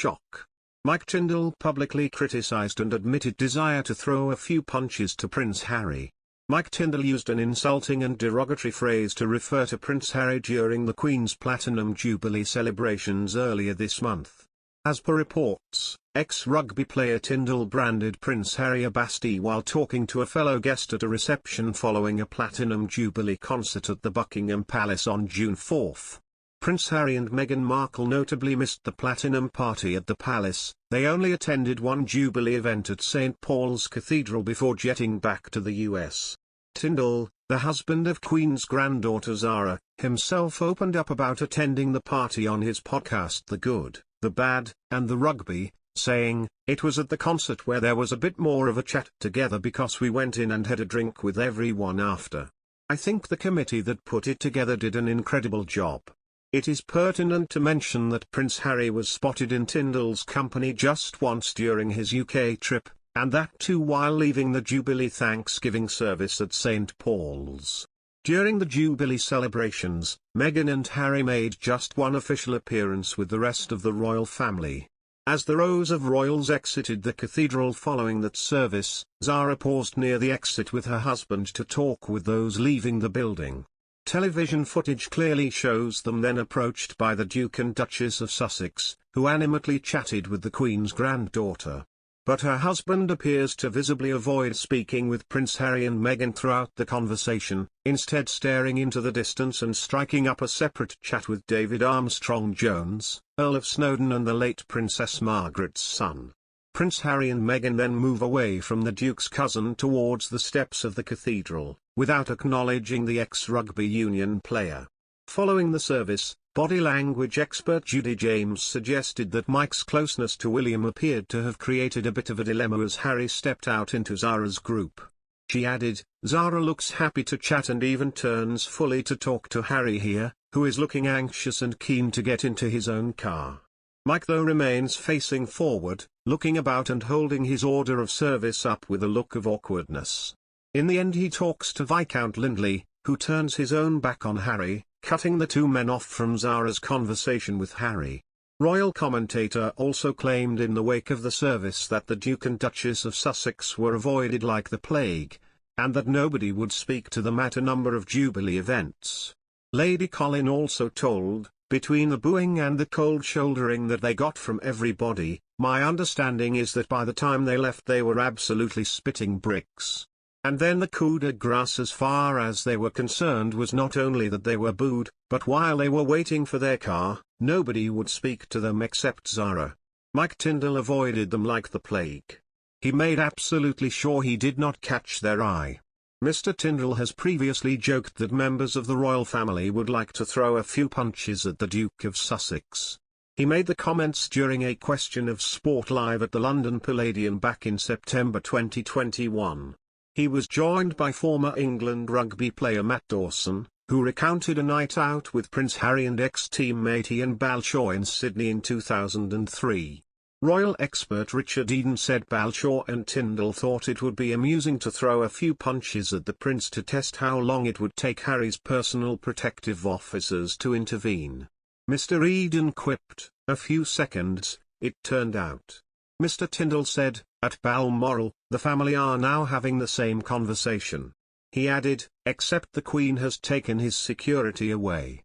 shock. Mike Tindal publicly criticized and admitted desire to throw a few punches to Prince Harry. Mike Tindal used an insulting and derogatory phrase to refer to Prince Harry during the Queen's Platinum Jubilee celebrations earlier this month. As per reports, ex-rugby player Tindal branded Prince Harry a bastard while talking to a fellow guest at a reception following a Platinum Jubilee concert at the Buckingham Palace on June 4. Prince Harry and Meghan Markle notably missed the Platinum Party at the Palace. They only attended one Jubilee event at St. Paul's Cathedral before jetting back to the US. Tindal, the husband of Queen's granddaughter Zara, himself opened up about attending the party on his podcast The Good, the Bad, and the Rugby, saying, "It was at the concert where there was a bit more of a chat together because we went in and had a drink with everyone after. I think the committee that put it together did an incredible job." It is pertinent to mention that Prince Harry was spotted in Tindal's company just once during his UK trip, and that too while leaving the Jubilee Thanksgiving service at St. Paul's. During the Jubilee celebrations, Meghan and Harry made just one official appearance with the rest of the royal family. As the rows of royals exited the cathedral following that service, Zara paused near the exit with her husband to talk with those leaving the building. Television footage clearly shows them then approached by the Duke and Duchess of Sussex, who animatedly chatted with the Queen's granddaughter. But her husband appears to visibly avoid speaking with Prince Harry and Meghan throughout the conversation, instead staring into the distance and striking up a separate chat with David Armstrong-Jones, Earl of Snowdon and the late Princess Margaret's son. Prince Harry and Meghan then move away from the Duke's cousin towards the steps of the cathedral, without acknowledging the ex-rugby union player. Following the service, body language expert Judy James suggested that Mike's closeness to William appeared to have created a bit of a dilemma as Harry stepped out into Zara's group. She added, "Zara looks happy to chat and even turns fully to talk to Harry here, who is looking anxious and keen to get into his own car." Mike though remains facing forward, looking about and holding his order of service up with a look of awkwardness. In the end he talks to Viscount Lindley, who turns his own back on Harry, cutting the two men off from Zara's conversation with Harry. Royal commentator also claimed in the wake of the service that the Duke and Duchess of Sussex were avoided like the plague, and that nobody would speak to them at a number of Jubilee events. Lady Colin also told, "Between the booing and the cold shouldering that they got from everybody, my understanding is that by the time they left they were absolutely spitting bricks. And then the coup de grace as far as they were concerned was not only that they were booed, but while they were waiting for their car, nobody would speak to them except Zara. Mike Tindal avoided them like the plague. He made absolutely sure he did not catch their eye." Mr. Tindal has previously joked that members of the royal family would like to throw a few punches at the Duke of Sussex. He made the comments during a Question of Sport live at the London Palladium back in September 2021. He was joined by former England rugby player Matt Dawson, who recounted a night out with Prince Harry and ex-teammate Ian Balshaw in Sydney in 2003. Royal expert Richard Eden said Balshaw and Tindal thought it would be amusing to throw a few punches at the prince to test how long it would take Harry's personal protective officers to intervene. Mr. Eden quipped, "A few seconds, it turned out." Mr. Tindal said, "At Balmoral, the family are now having the same conversation." He added, "Except the Queen has taken his security away."